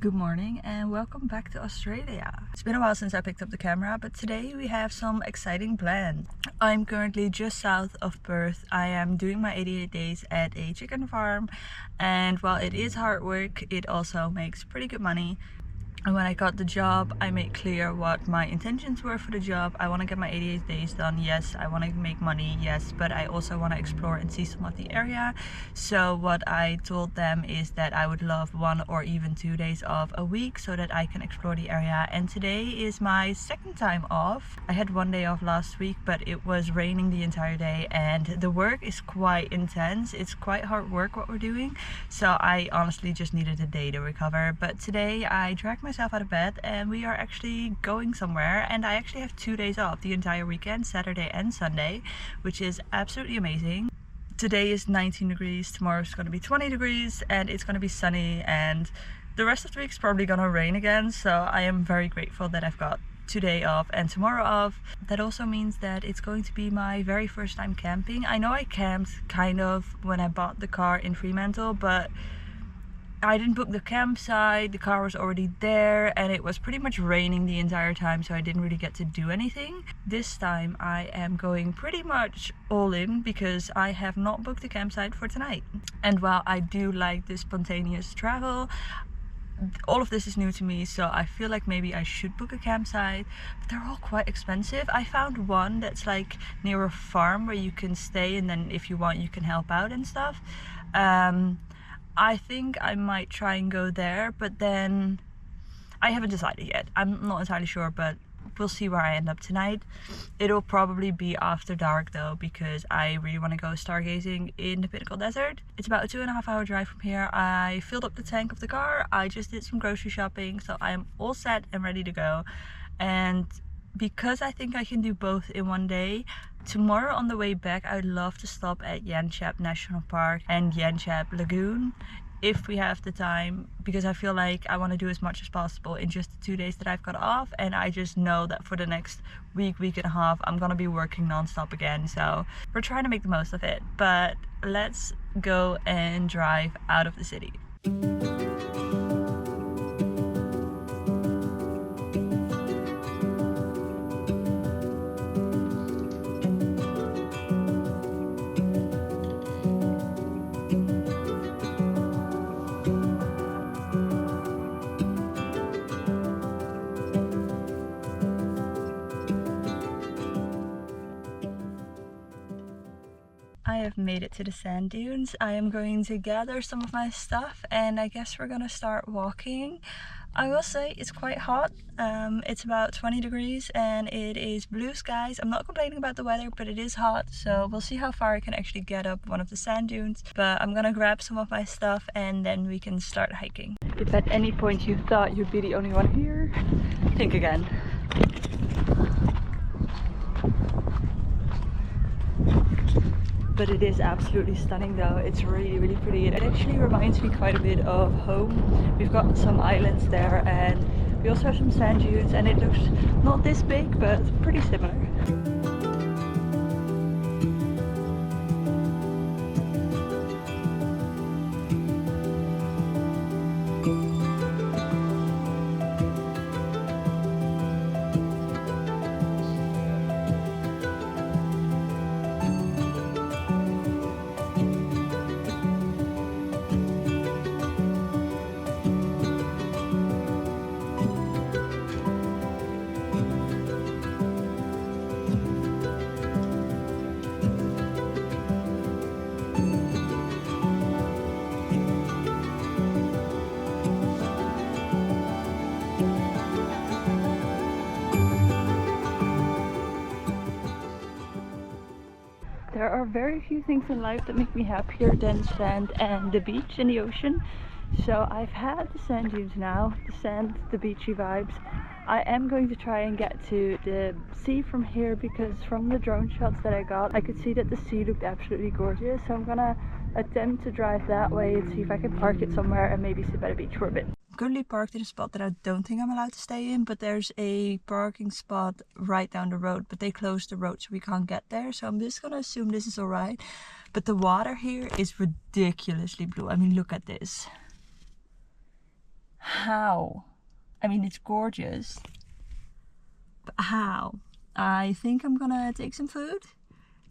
Good morning and welcome back to Australia. It's been a while since I picked up the camera, but today we have some exciting plans. I'm currently just south of Perth. I am doing my 88 days at a chicken farm, and while it is hard work, it also makes pretty good money. And when I got the job, I made clear what my intentions were for the job. I want to get my 88 days done, yes. I want to make money, yes. But I also want to explore and see some of the area. So what I told them is that I would love 1 or even 2 days off a week so that I can explore the area. And today is my second time off. I had 1 day off last week, but it was raining the entire day and the work is quite intense. It's quite hard work what we're doing. So I honestly just needed a day to recover. But today I dragged myself out of bed and we are actually going somewhere, and I actually have 2 days off the entire weekend, Saturday and Sunday, which is absolutely amazing. Today is 19 degrees, tomorrow is going to be 20 degrees and it's going to be sunny, and the rest of the week is probably going to rain again. So I am very grateful that I've got today off and tomorrow off. That also means that it's going to be my very first time camping. I know I camped kind of when I bought the car in Fremantle, but I didn't book the campsite, the car was already there, and it was pretty much raining the entire time, so I didn't really get to do anything. This time I am going pretty much all in because I have not booked the campsite for tonight. And while I do like this spontaneous travel, all of this is new to me, so I feel like maybe I should book a campsite, but they're all quite expensive. I found one that's like near a farm where you can stay, and then if you want you can help out and stuff. I think I might try and go there, but then I haven't decided yet. I'm not entirely sure, but we'll see where I end up tonight. It'll probably be after dark though, because I really want to go stargazing in the Pinnacles desert. It's about a 2.5 hour drive from here. I filled up the tank of the car. I just did some grocery shopping, so I am all set and ready to go. And because I think I can do both in one day, tomorrow on the way back I would love to stop at Yanchep National Park and Yanchep Lagoon if we have the time, because I feel like I want to do as much as possible in just the 2 days that I've got off. And I just know that for the next week and a half I'm gonna be working non-stop again, so we're trying to make the most of it. But let's go and drive out of the city. I have made it to the sand dunes. I am going to gather some of my stuff and I guess we're gonna start walking. I will say it's quite hot. It's about 20 degrees and it is blue skies. I'm not complaining about the weather, but it is hot, so we'll see how far I can actually get up one of the sand dunes. But I'm gonna grab some of my stuff and then we can start hiking. If at any point you thought you'd be the only one here, think again. But it is absolutely stunning though. It's really pretty. It actually reminds me quite a bit of home. We've got some islands there and we also have some sand dunes, and it looks not this big but pretty similar. There are very few things in life that make me happier than sand and the beach and the ocean. So I've had the sand dunes now, the sand, the beachy vibes. I am going to try and get to the sea from here, because from the drone shots that I got, I could see that the sea looked absolutely gorgeous. So I'm gonna attempt to drive that way and see if I can park it somewhere and maybe sit by the beach for a bit. Currently parked in a spot that I don't think I'm allowed to stay in, but there's a parking spot right down the road, but they closed the road so we can't get there, so I'm just gonna assume this is alright. But the water here is ridiculously blue. I mean, look at this. how? I mean, it's gorgeous, but how? I think I'm gonna take some food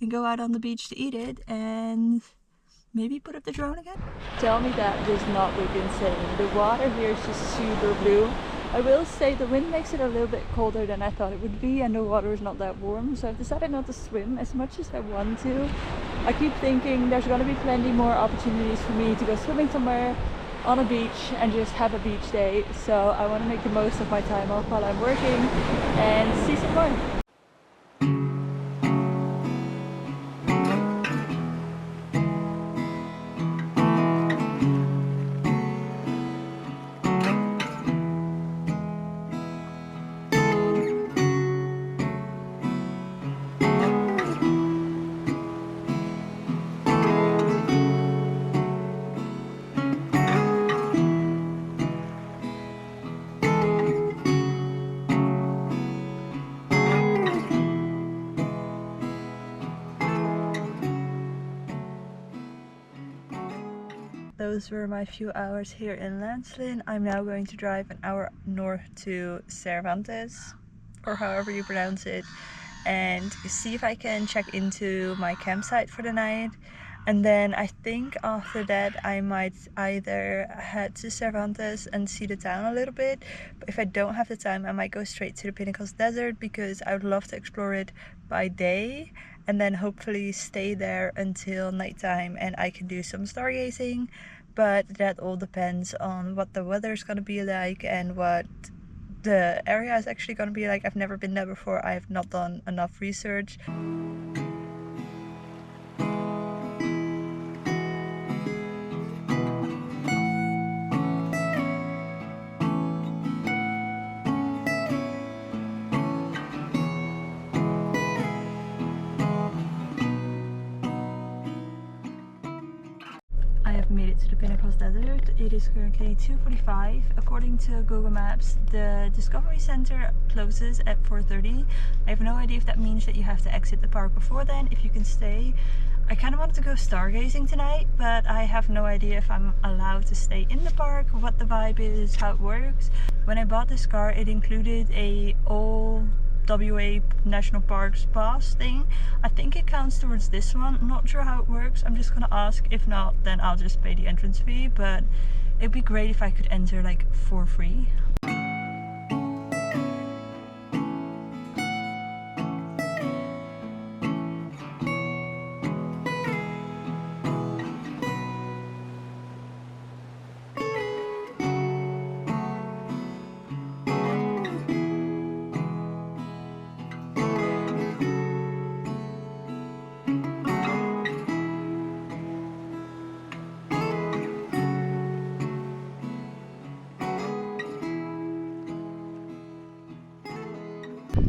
and go out on the beach to eat it and maybe put up the drone again. Tell me that does not look insane. The water here is just super blue. I will say the wind makes it a little bit colder than I thought it would be, and the water is not that warm, so I've decided not to swim as much as I want to. I keep thinking there's gonna be plenty more opportunities for me to go swimming somewhere on a beach and just have a beach day, so I want to make the most of my time off while I'm working and see some more. Those were my few hours here in Lancelin. I'm now going to drive an hour north to Cervantes, or however you pronounce it, and see if I can check into my campsite for the night. And then I think after that I might either head to Cervantes and see the town a little bit, but if I don't have the time I might go straight to the Pinnacles desert, because I would love to explore it by day and then hopefully stay there until nighttime and I can do some stargazing. But that all depends on what the weather is going to be like and what the area is actually going to be like. I've never been there before. I have not done enough research. Made it to the Pinnacles desert. It is currently 2:45. According to Google Maps, the Discovery Center closes at 4:30. I have no idea if that means that you have to exit the park before then, if you can stay. I kind of wanted to go stargazing tonight, but I have no idea if I'm allowed to stay in the park, what the vibe is, how it works. When I bought this car, it included a all WA National Parks pass thing. I think it counts towards this one. I'm not sure how it works. I'm just gonna ask. If not, then I'll just pay the entrance fee, but it'd be great if I could enter like for free.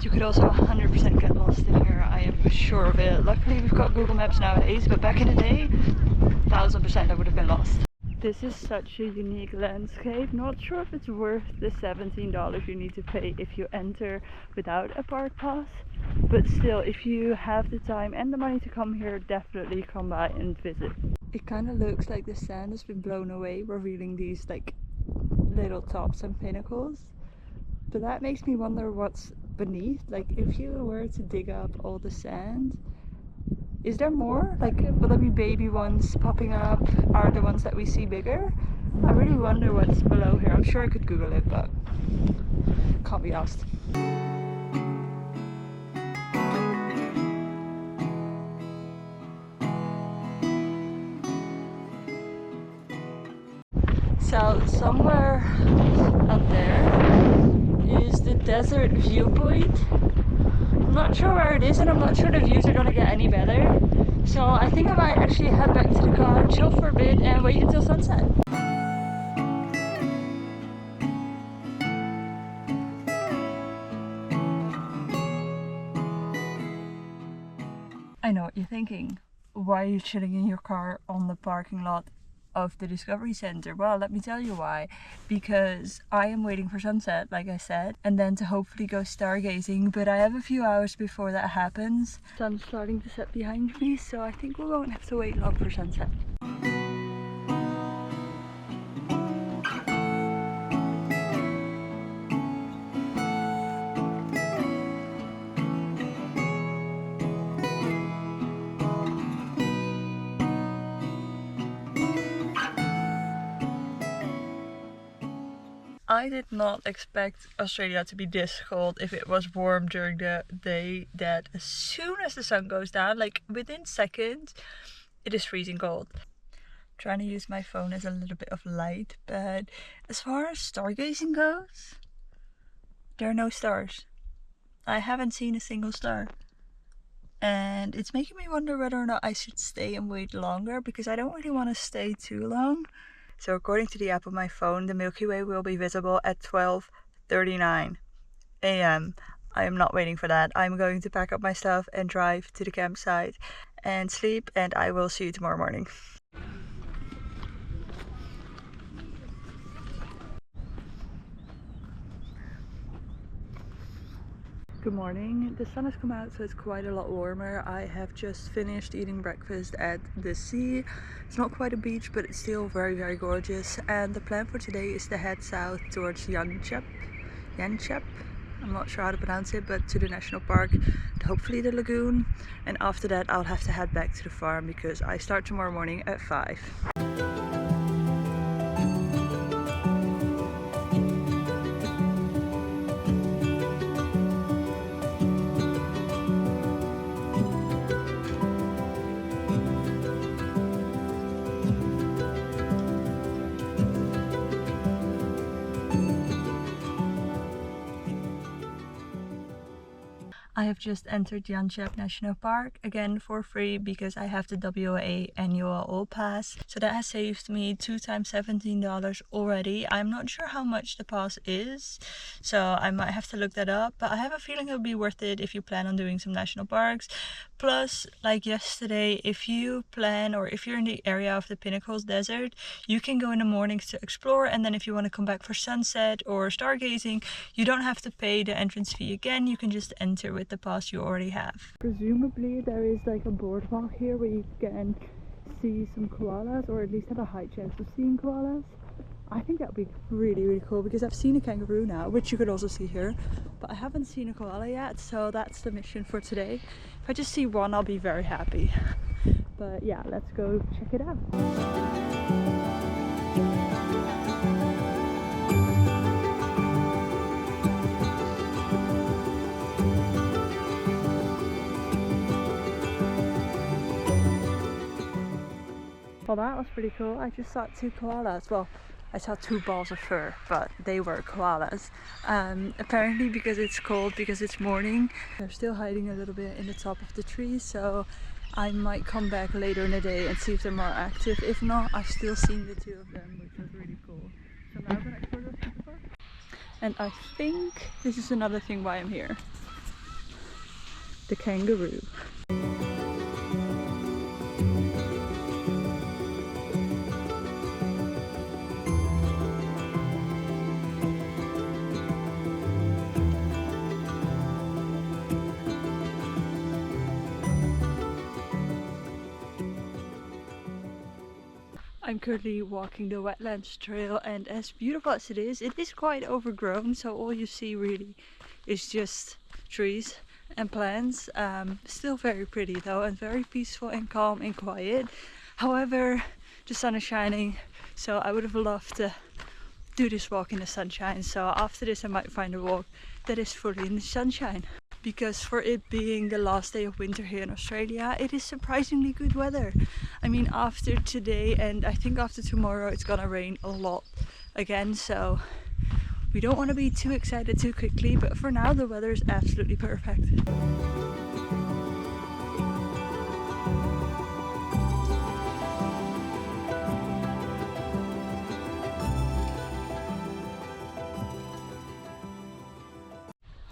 You could also 100% get lost in here, I am sure of it. Luckily we've got Google Maps nowadays, but back in the day, 1000% I would have been lost. This is such a unique landscape. Not sure if it's worth the $17 you need to pay if you enter without a park pass, but still, if you have the time and the money to come here, definitely come by and visit. It kind of looks like the sand has been blown away, revealing these like little tops and pinnacles, but that makes me wonder what's beneath. Like, if you were to dig up all the sand, is there more? Like, will there be baby ones popping up? Are the ones that we see bigger? I really wonder what's below here. I'm sure I could Google it, but can't be asked. So somewhere up there is the desert viewpoint. I'm not sure where it is, and I'm not sure the views are gonna get any better. So I think I might actually head back to the car, chill for a bit and wait until sunset. I know what you're thinking. Why are you chilling in your car on the parking lot of the Discovery Center? Well, let me tell you why. Because I am waiting for sunset, like I said, and then to hopefully go stargazing, but I have a few hours before that happens. Sun's starting to set behind me, so I think we won't have to wait long for sunset. I did not expect Australia to be this cold if it was warm during the day, that as soon as the sun goes down, like within seconds, it is freezing cold. Trying to use my phone as a little bit of light, but as far as stargazing goes, there are no stars. I haven't seen a single star. And it's making me wonder whether or not I should stay and wait longer, because I don't really want to stay too long. So according to the app on my phone, the Milky Way will be visible at 12:39 a.m. I am not waiting for that. I'm going to pack up my stuff and drive to the campsite and sleep, and I will see you tomorrow morning. Good morning. The sun has come out, so it's quite a lot warmer. I have just finished eating breakfast at the sea. It's not quite a beach, but it's still very, very gorgeous. And the plan for today is to head south towards Yanchep. I'm not sure how to pronounce it, but to the national park, and hopefully the lagoon. And after that, I'll have to head back to the farm because I start tomorrow morning at 5. I have just entered Yanchep National Park, again for free because I have the WA annual all pass. So that has saved me 2 times $17 already. I'm not sure how much the pass is, so I might have to look that up, but I have a feeling it'll be worth it if you plan on doing some national parks. Plus, like yesterday, if you plan, or if you're in the area of the Pinnacles desert, you can go in the mornings to explore, and then if you want to come back for sunset or stargazing, you don't have to pay the entrance fee again. You can just enter with the pass you already have. Presumably there is like a boardwalk here where you can see some koalas, or at least have a high chance of seeing koalas. I think that would be really, really cool because I've seen a kangaroo now, which you could also see here, but I haven't seen a koala yet, so that's the mission for today. If I just see one, I'll be very happy. But yeah, let's go check it out. Well, that was pretty cool. I just saw 2 koalas. Well, I saw 2 balls of fur, but they were koalas. Apparently because it's cold, because it's morning, they're still hiding a little bit in the top of the trees, so I might come back later in the day and see if they're more active. If not, I've still seen the 2 of them, which was really cool. So now I'm gonna explore the rest of the park. And I think this is another thing why I'm here. The kangaroo. I'm currently walking the wetlands trail, and as beautiful as it is quite overgrown, so all you see really is just trees and plants. Still very pretty though, and very peaceful and calm and quiet. However, the sun is shining, so I would have loved to do this walk in the sunshine. So after this I might find a walk that is fully in the sunshine. Because for it being the last day of winter here in Australia, it is surprisingly good weather. I mean, after today and I think after tomorrow it's gonna rain a lot again, so we don't want to be too excited too quickly, but for now the weather is absolutely perfect.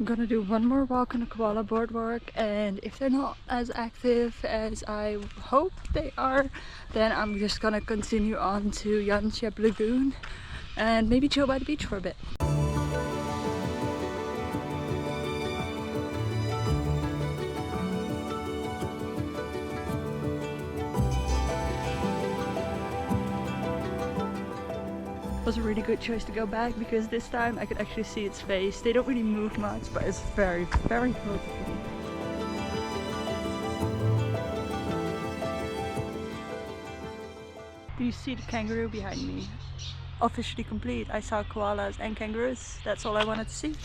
I'm gonna do one more walk on the koala boardwalk, and if they're not as active as I hope they are, then I'm just gonna continue on to Yanchep Lagoon and maybe chill by the beach for a bit. Was a really good choice to go back because this time I could actually see its face. They don't really move much, but it's very, very beautiful. Do you see the kangaroo behind me? officially complete. I saw koalas and kangaroos. That's all I wanted to see.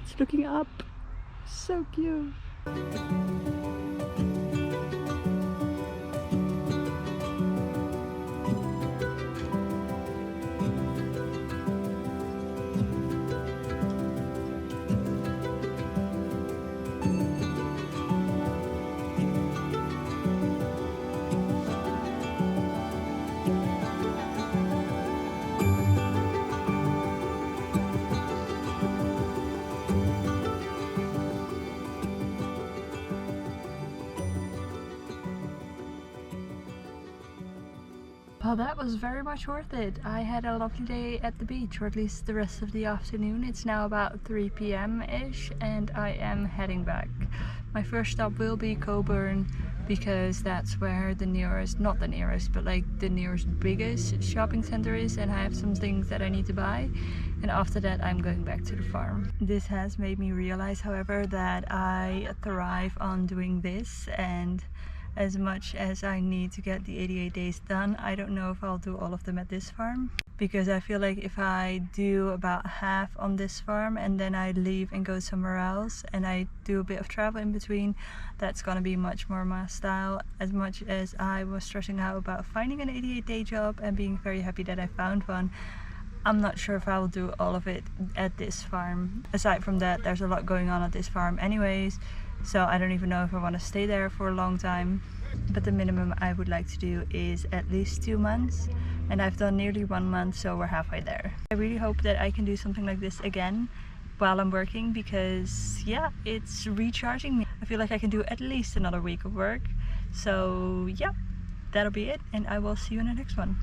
It's looking up. So cute. Well, that was very much worth it. I had a lovely day at the beach, or at least the rest of the afternoon. It's now about 3 p.m.-ish and I am heading back. My first stop will be Coburn because that's where the nearest, not the nearest, but like the nearest biggest shopping center is, and I have some things that I need to buy. And after that I'm going back to the farm. This has made me realize, however, that I thrive on doing this, and as much as I need to get the 88 days done, I don't know if I'll do all of them at this farm, because I feel like if I do about half on this farm and then I leave and go somewhere else and I do a bit of travel in between, that's gonna be much more my style. As much as I was stressing out about finding an 88-day job and being very happy that I found one, I'm not sure if I will do all of it at this farm. Aside from that, there's a lot going on at this farm anyways, so I don't even know if I want to stay there for a long time. But the minimum I would like to do is at least 2 months, and I've done nearly 1 month, so we're halfway there. I really hope that I can do something like this again while I'm working, because yeah, it's recharging me. I feel like I can do at least another week of work. So yeah, that'll be it, and I will see you in the next one.